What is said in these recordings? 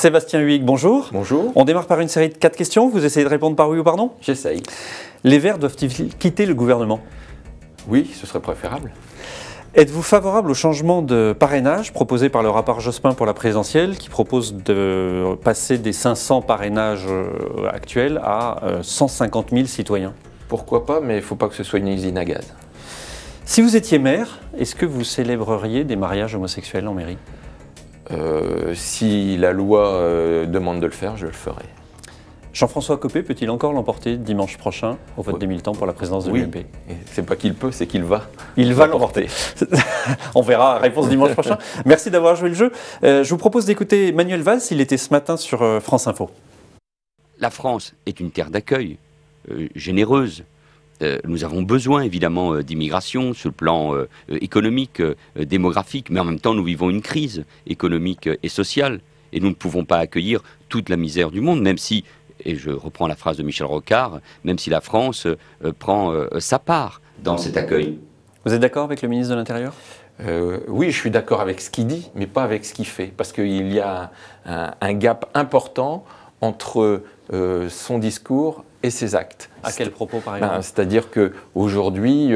Sébastien Huyghe, bonjour. Bonjour. On démarre par une série de 4 questions. Vous essayez de répondre par oui ou par non? J'essaye. Les Verts doivent-ils quitter le gouvernement? Oui, ce serait préférable. Êtes-vous favorable au changement de parrainage proposé par le rapport Jospin pour la présidentielle, qui propose de passer des 500 parrainages actuels à 150 000 citoyens? Pourquoi pas, mais il ne faut pas que ce soit une usine à gaz. Si vous étiez maire, est-ce que vous célébreriez des mariages homosexuels en mairie? Si la loi demande de le faire, je le ferai. Jean-François Copé peut-il encore l'emporter dimanche prochain au vote des militants pour la présidence de l'UMP? C'est pas qu'il peut, c'est qu'il va. Il va l'emporter. On verra, réponse dimanche prochain. Merci d'avoir joué le jeu. Je vous propose d'écouter Manuel Valls, il était ce matin sur France Info. La France est une terre d'accueil, généreuse. Nous avons besoin évidemment d'immigration sur le plan économique, démographique, mais en même temps nous vivons une crise économique et sociale. Et nous ne pouvons pas accueillir toute la misère du monde, même si, et je reprends la phrase de Michel Rocard, même si la France prend sa part dans cet accueil. Vous êtes d'accord avec le ministre de l'Intérieur ? Oui, je suis d'accord avec ce qu'il dit, mais pas avec ce qu'il fait. Parce qu'il y a un gap important entre son discours et ses actes. À quel propos, par exemple? C'est-à-dire qu'aujourd'hui,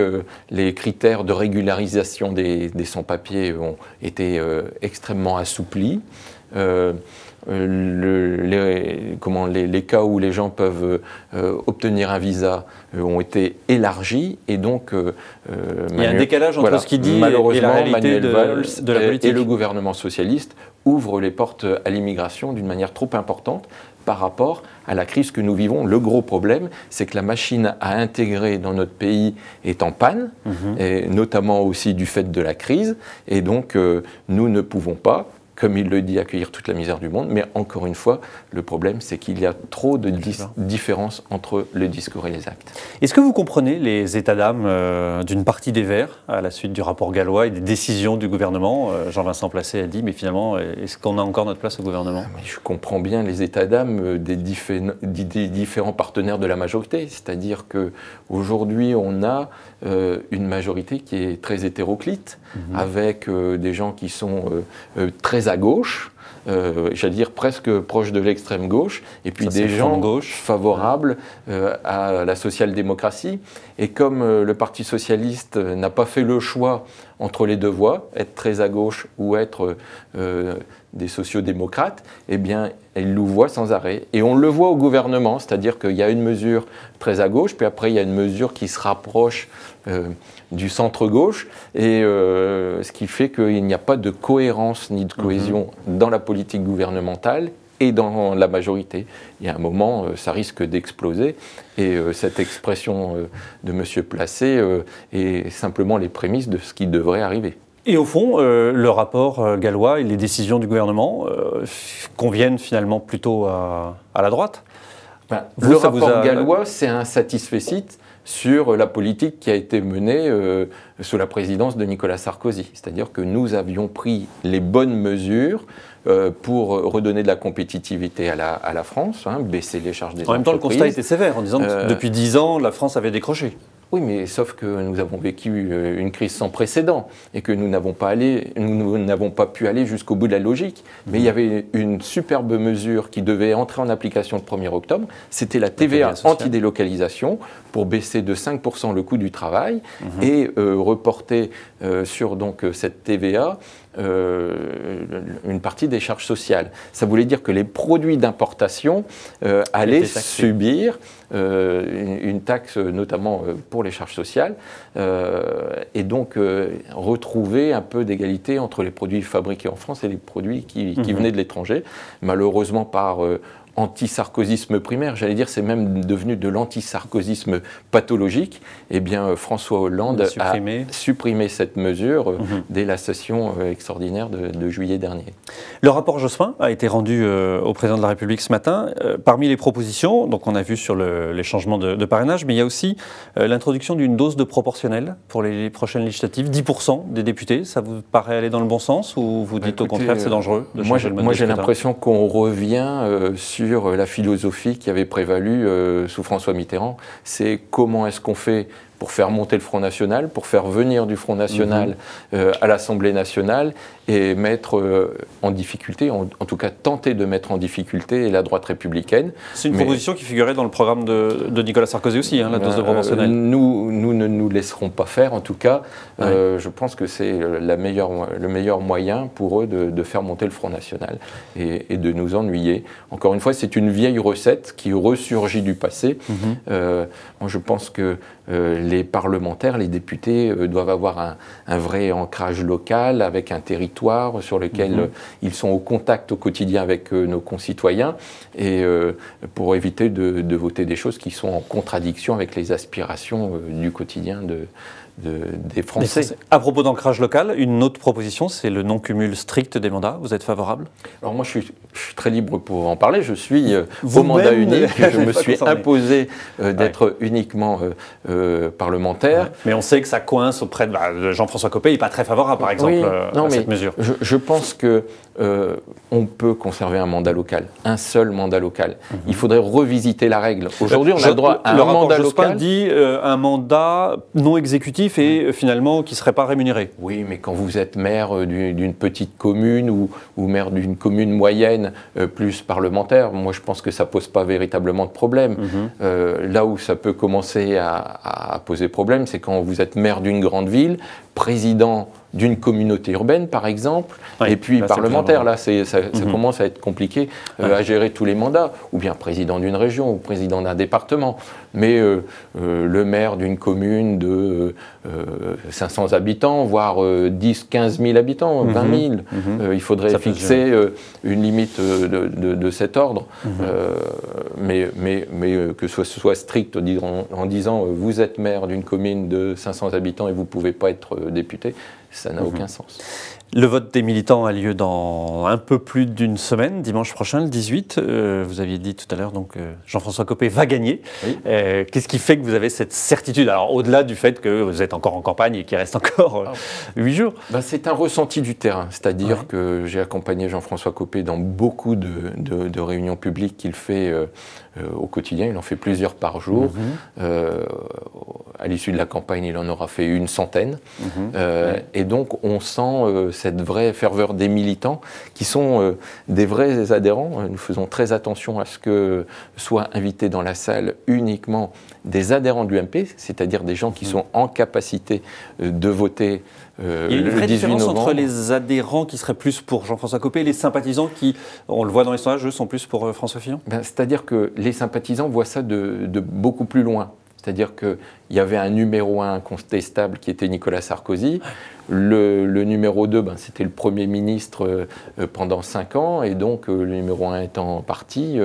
les critères de régularisation des sans-papiers ont été extrêmement assouplis. Les cas où les gens peuvent obtenir un visa ont été élargis et donc il y a un décalage entre ce qu'il dit et la réalité de la politique. Et le gouvernement socialiste ouvre les portes à l'immigration d'une manière trop importante par rapport à la crise que nous vivons. Le gros problème, c'est que la machine à intégrer dans notre pays est en panne, et notamment aussi du fait de la crise, et donc nous ne pouvons pas, comme il le dit, accueillir toute la misère du monde, mais encore une fois, le problème, c'est qu'il y a trop de différences entre le discours et les actes. Est-ce que vous comprenez les états d'âme d'une partie des Verts à la suite du rapport Gallois et des décisions du gouvernement? Jean-Vincent Placé a dit, mais finalement, est-ce qu'on a encore notre place au gouvernement? Je comprends bien les états d'âme des différents partenaires de la majorité, c'est-à-dire qu'aujourd'hui, on a une majorité qui est très hétéroclite, avec des gens qui sont très à gauche, j'allais dire presque proche de l'extrême gauche, et puis des gens favorables à la social-démocratie. Et comme le Parti socialiste n'a pas fait le choix entre les deux voies, être très à gauche ou être des sociodémocrates, eh bien, ils nous voient sans arrêt. Et on le voit au gouvernement, c'est-à-dire qu'il y a une mesure très à gauche, puis après il y a une mesure qui se rapproche du centre-gauche, et ce qui fait qu'il n'y a pas de cohérence ni de cohésion dans la politique gouvernementale et dans la majorité. Il y a un moment, ça risque d'exploser, et cette expression de M. Placé est simplement les prémices de ce qui devrait arriver. Et au fond, le rapport Gallois et les décisions du gouvernement conviennent finalement plutôt à la droite? Le rapport Gallois, c'est un satisfecit sur la politique qui a été menée sous la présidence de Nicolas Sarkozy. C'est-à-dire que nous avions pris les bonnes mesures pour redonner de la compétitivité à la France, baisser les charges des entreprises. En même temps, le constat était sévère, en disant que depuis 10 ans, la France avait décroché. Oui, mais sauf que nous avons vécu une crise sans précédent et que nous n'avons pas pu aller jusqu'au bout de la logique. Mais il y avait une superbe mesure qui devait entrer en application le 1er octobre, c'était la TVA anti-délocalisation pour baisser de 5% le coût du travail et reporter sur donc, cette TVA une partie des charges sociales. Ça voulait dire que les produits d'importation allaient subir une taxe, notamment pour les charges sociales, et donc retrouver un peu d'égalité entre les produits fabriqués en France et les produits qui venaient de l'étranger. Malheureusement, par anti-sarkozysme primaire, j'allais dire, c'est même devenu de l'anti-sarkozysme pathologique. Eh bien, François Hollande a supprimé cette mesure dès la session extraordinaire de juillet dernier. Le rapport Jospin a été rendu au président de la République ce matin. Parmi les propositions, donc on a vu sur les changements de parrainage, mais il y a aussi l'introduction d'une dose de proportionnelle pour les prochaines législatives, 10% des députés. Ça vous paraît aller dans le bon sens ou vous dites au contraire que c'est dangereux de changer le mode de scrutin? Moi j'ai l'impression qu'on revient sur la philosophie qui avait prévalu sous François Mitterrand. C'est comment est-ce qu'on fait pour faire monter le Front National, pour faire venir du Front National à l'Assemblée nationale et mettre en difficulté, en tout cas tenter de mettre en difficulté la droite républicaine. C'est une proposition qui figurait dans le programme de Nicolas Sarkozy aussi, hein, la dose de proportionnelle. Nous ne nous laisserons pas faire, en tout cas. Je pense que c'est le meilleur moyen pour eux de faire monter le Front National et de nous ennuyer. Encore une fois, c'est une vieille recette qui ressurgit du passé. Moi, je pense que les parlementaires, les députés doivent avoir un vrai ancrage local avec un territoire sur lequel ils sont au contact au quotidien avec nos concitoyens et pour éviter de voter des choses qui sont en contradiction avec les aspirations du quotidien des Français. À propos d'ancrage local, une autre proposition, c'est le non-cumul strict des mandats. Vous êtes favorable? Alors moi, je suis très libre pour en parler. Je suis au mandat unique. Je me suis imposé d'être uniquement parlementaire. Mais on sait que ça coince auprès de Jean-François Copé. Il n'est pas très favorable, par exemple, à cette mesure. Je pense que on peut conserver un mandat local, un seul mandat local. Il faudrait revisiter la règle. Aujourd'hui, on a le droit à un mandat local. Dit un mandat non exécutif et finalement qui ne serait pas rémunéré. Oui, mais quand vous êtes maire d'une petite commune ou maire d'une commune moyenne plus parlementaire, moi je pense que ça ne pose pas véritablement de problème. Là où ça peut commencer à poser problème, c'est quand vous êtes maire d'une grande ville, président d'une communauté urbaine, par exemple, et puis là, parlementaire. Là, ça commence à être compliqué à gérer tous les mandats, ou bien président d'une région, ou président d'un département. Mais le maire d'une commune de 500 habitants, voire 10, 15 000 habitants, 20 000, il faudrait fixer une limite de cet ordre. Mais que ce soit strict en disant vous êtes maire d'une commune de 500 habitants et vous ne pouvez pas être député, ça n'a aucun sens. Le vote des militants a lieu dans un peu plus d'une semaine, dimanche prochain, le 18. Vous aviez dit tout à l'heure, donc Jean-François Copé va gagner. Oui. Qu'est-ce qui fait que vous avez cette certitude? Alors, au-delà du fait que vous êtes encore en campagne et qu'il reste encore 8 jours. C'est un ressenti du terrain. C'est-à-dire que j'ai accompagné Jean-François Copé dans beaucoup de réunions publiques qu'il fait au quotidien. Il en fait plusieurs par jour. À l'issue de la campagne, il en aura fait une centaine. Et donc, on sent cette vraie ferveur des militants qui sont des vrais adhérents. Nous faisons très attention à ce que soient invités dans la salle uniquement des adhérents de l'UMP, c'est-à-dire des gens qui sont en capacité de voter il y a une vraie différence entre les adhérents qui seraient plus pour Jean-François Copé et les sympathisants qui, on le voit dans les sondages, eux, sont plus pour François Fillon? C'est-à-dire que les sympathisants voient ça de beaucoup plus loin. C'est-à-dire qu'il y avait un numéro 1 incontestable qui était Nicolas Sarkozy. Le numéro 2, c'était le Premier ministre pendant 5 ans. Et donc, le numéro 1 étant parti,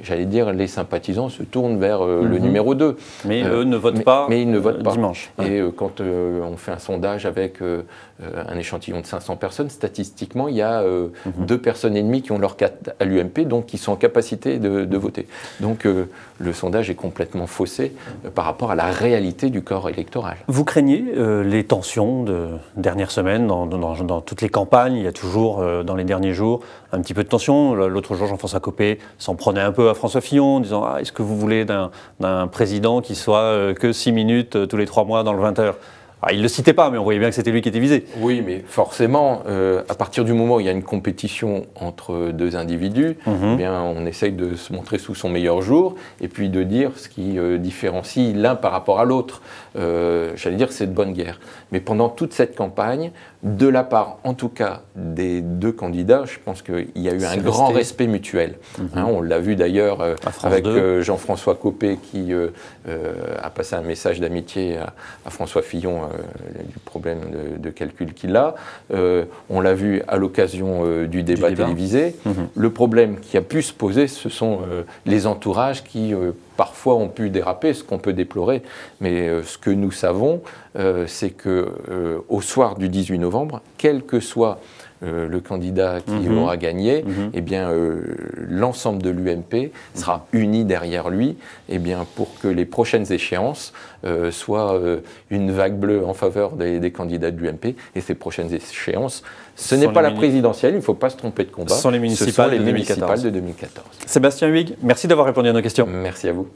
j'allais dire, les sympathisants se tournent vers le numéro 2. Mais eux ne votent pas mais ils ne votent pas dimanche. Et quand on fait un sondage avec un échantillon de 500 personnes, statistiquement, il y a 2 personnes et demie qui ont leur carte à l'UMP, donc qui sont en capacité de voter. Donc, le sondage est complètement faussé par rapport à la réalité du corps électoral. Vous craignez les tensions de dernières semaines dans toutes les campagnes? Il y a toujours, dans les derniers jours, un petit peu de tension. L'autre jour, Jean-François Copé s'en prenait un peu à François Fillon, en disant est-ce que vous voulez d'un président qui soit que 6 minutes tous les 3 mois dans le 20h? Alors, il ne le citait pas, mais on voyait bien que c'était lui qui était visé. Oui, mais forcément, à partir du moment où il y a une compétition entre 2 individus, eh bien, on essaye de se montrer sous son meilleur jour et puis de dire ce qui différencie l'un par rapport à l'autre. J'allais dire que c'est de bonne guerre. Mais pendant toute cette campagne, de la part, en tout cas, des 2 candidats, je pense qu'il y a eu un grand respect mutuel. On l'a vu d'ailleurs avec Jean-François Copé qui a passé un message d'amitié à François Fillon du problème de calcul qu'il a. On l'a vu à l'occasion du débat télévisé. Le problème qui a pu se poser, ce sont les entourages qui parfois ont pu déraper, ce qu'on peut déplorer. Mais ce que nous savons, c'est qu'au soir du 18 novembre, quel que soit le candidat qui aura gagné, eh bien, l'ensemble de l'UMP sera uni derrière lui, eh bien, pour que les prochaines échéances soient une vague bleue en faveur des candidats de l'UMP. Et ces prochaines échéances, ce n'est pas la présidentielle, il ne faut pas se tromper de combat. Ce sont les municipales, de 2014. Sébastien Huyghe, merci d'avoir répondu à nos questions. Merci à vous.